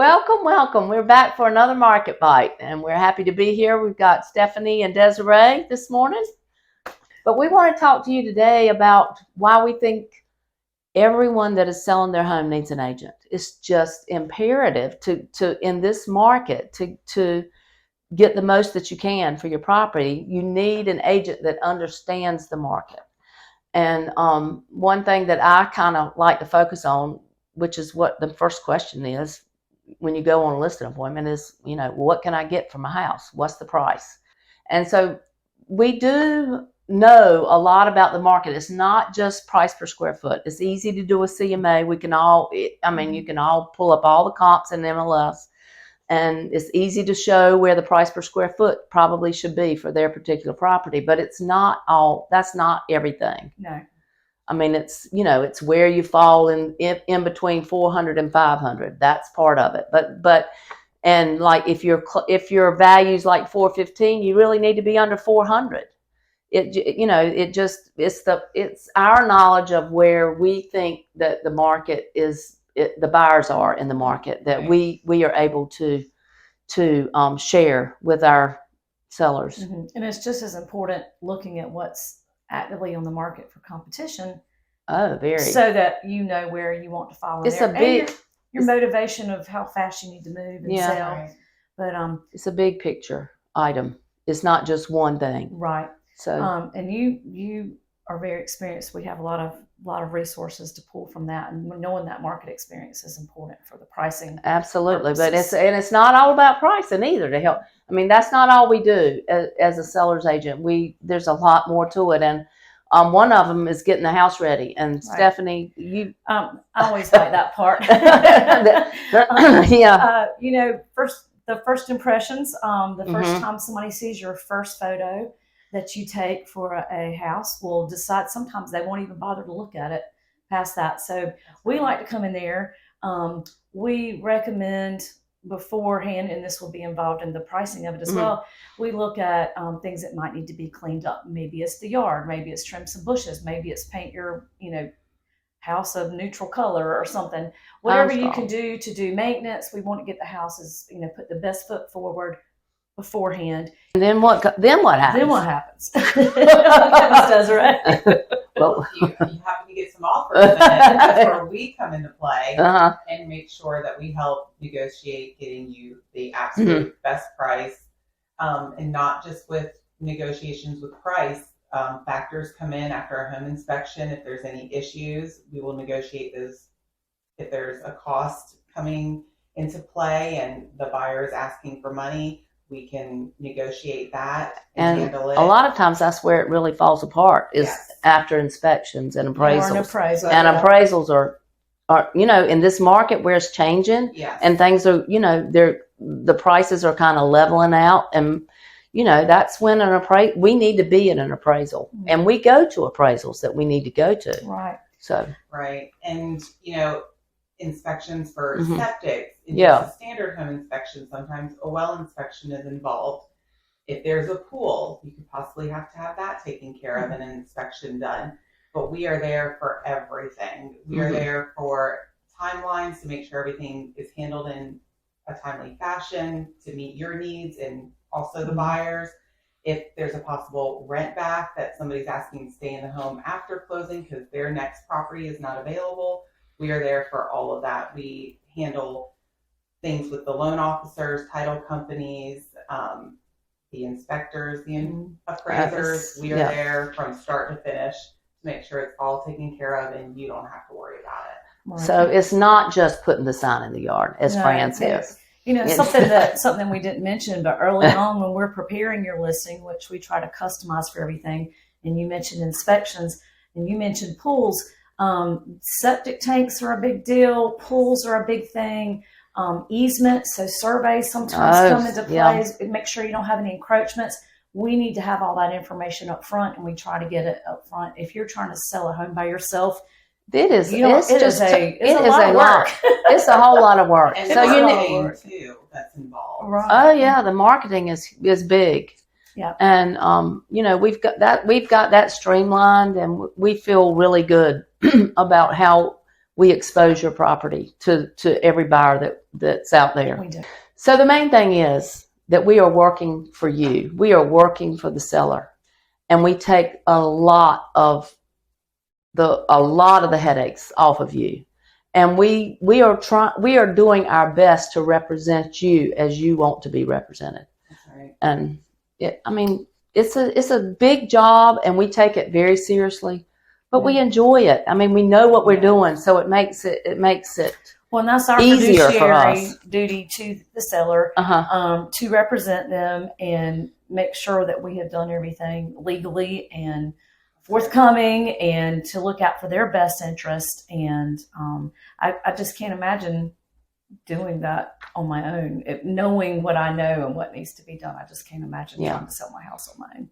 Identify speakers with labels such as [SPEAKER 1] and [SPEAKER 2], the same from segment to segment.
[SPEAKER 1] Welcome, welcome. We're back for another Market Bite, and we're happy to be here. We've got Stephanie and Desireé this morning. But we want to talk to you today about why we think everyone that is selling their home needs an agent. It's just imperative to in this market to get the most that you can for your property. You need an agent that understands the market. And one thing that I kind of like to focus on, which is what the first question is when you go on a listing appointment, is, what can I get for my house? What's the price? And so we do know a lot about the market. It's not just price per square foot. It's easy to do a CMA. You can all pull up all the comps in MLS, and it's easy to show where the price per square foot probably should be for their particular property, but that's not everything.
[SPEAKER 2] No.
[SPEAKER 1] I mean, it's where you fall in between 400 and 500. That's part of it. And like if your value's like 415, you really need to be under 400. It's our knowledge of where we think that the market is, the buyers are in the market, that we are able to share with our sellers.
[SPEAKER 2] Mm-hmm. And it's just as important looking at what's actively on the market for competition.
[SPEAKER 1] Oh, very.
[SPEAKER 2] So that you know where you want to follow.
[SPEAKER 1] It's a big
[SPEAKER 2] your motivation of how fast you need to move and sell.
[SPEAKER 3] Right.
[SPEAKER 2] But
[SPEAKER 1] it's a big picture item. It's not just one thing.
[SPEAKER 2] Right.
[SPEAKER 1] So
[SPEAKER 2] and you are very experienced. We have a lot of resources to pull from that, and knowing that market experience is important for the pricing.
[SPEAKER 1] Absolutely.
[SPEAKER 2] Purposes.
[SPEAKER 1] But it's not all about pricing either to help. I mean, that's not all we do as a seller's agent. There's a lot more to it, and one of them is getting the house ready. And right. Stephanie, you
[SPEAKER 2] I always like that part.
[SPEAKER 1] Yeah.
[SPEAKER 2] The first impressions. The first time somebody sees your first photo that you take for a house will decide. Sometimes they won't even bother to look at it past that. So we like to come in there. We recommend beforehand, and this will be involved in the pricing of it as well. We look at things that might need to be cleaned up. Maybe it's the yard, maybe it's trim some bushes, maybe it's paint your, house of neutral color or something. Whatever you can do to do maintenance, we want to get the houses, put the best foot forward beforehand.
[SPEAKER 1] And then what happens? Then what happens?
[SPEAKER 2] Desireé.
[SPEAKER 3] Well, you happen to get some offers, and that's where we come into play and make sure that we help negotiate getting you the absolute best price, and not just with negotiations with price. Factors come in after a home inspection. If there's any issues, we will negotiate those. If there's a cost coming into play and the buyer is asking for money, we can negotiate that and handle it.
[SPEAKER 1] A lot of times that's where it really falls apart is after inspections and appraisals. And appraisals are in this market where it's changing and things are, the prices are kind of leveling out, and that's when we need to be in an appraisal, and we go to appraisals that we need to go to.
[SPEAKER 2] Right.
[SPEAKER 1] So.
[SPEAKER 3] Right. And, inspections for septic, just a standard home inspection. Sometimes a well inspection is involved. If there's a pool, you could possibly have to have that taken care of and an inspection done. But we are there for everything. We are there for timelines to make sure everything is handled in a timely fashion to meet your needs and also the buyers. If there's a possible rent back that somebody's asking to stay in the home after closing because their next property is not available, we are there for all of that. We handle things with the loan officers, title companies, the inspectors, the appraisers. We are there from start to finish to make sure it's all taken care of and you don't have to worry about it.
[SPEAKER 1] Right. So it's not just putting the sign in the yard, as Fran says.
[SPEAKER 2] Something we didn't mention, but early on when we're preparing your listing, which we try to customize for everything, and you mentioned inspections and you mentioned pools. Septic tanks are a big deal. Pools are a big thing. Easements, so surveys sometimes come into play. Make sure you don't have any encroachments. We need to have all that information up front, and we try to get it up front. If you're trying to sell a home by yourself,
[SPEAKER 1] it is.
[SPEAKER 2] It's a lot of work.
[SPEAKER 1] It's a whole lot of work.
[SPEAKER 3] And so you need too that's involved.
[SPEAKER 2] Right.
[SPEAKER 1] Oh yeah, the marketing is big.
[SPEAKER 2] Yeah.
[SPEAKER 1] And we've got that streamlined, and we feel really good about how we expose your property to every buyer that's out there.
[SPEAKER 2] We do.
[SPEAKER 1] So the main thing is that we are working for you. We are working for the seller, and we take a lot of the headaches off of you. And we are doing our best to represent you as you want to be represented.
[SPEAKER 3] That's right.
[SPEAKER 1] And it's a big job, and we take it very seriously, but we enjoy it. I mean, we know what we're doing, so it makes it
[SPEAKER 2] Well, and that's our
[SPEAKER 1] easier for
[SPEAKER 2] fiduciary
[SPEAKER 1] us.
[SPEAKER 2] duty to the seller, to represent them and make sure that we have done everything legally and forthcoming, and to look out for their best interest. And I just can't imagine doing that on my own, knowing what I know and what needs to be done. I just can't imagine trying to sell my house on my own.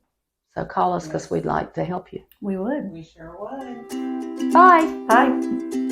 [SPEAKER 1] So call us because we'd like to help you.
[SPEAKER 2] We would.
[SPEAKER 3] We sure would.
[SPEAKER 1] Bye.
[SPEAKER 2] Bye.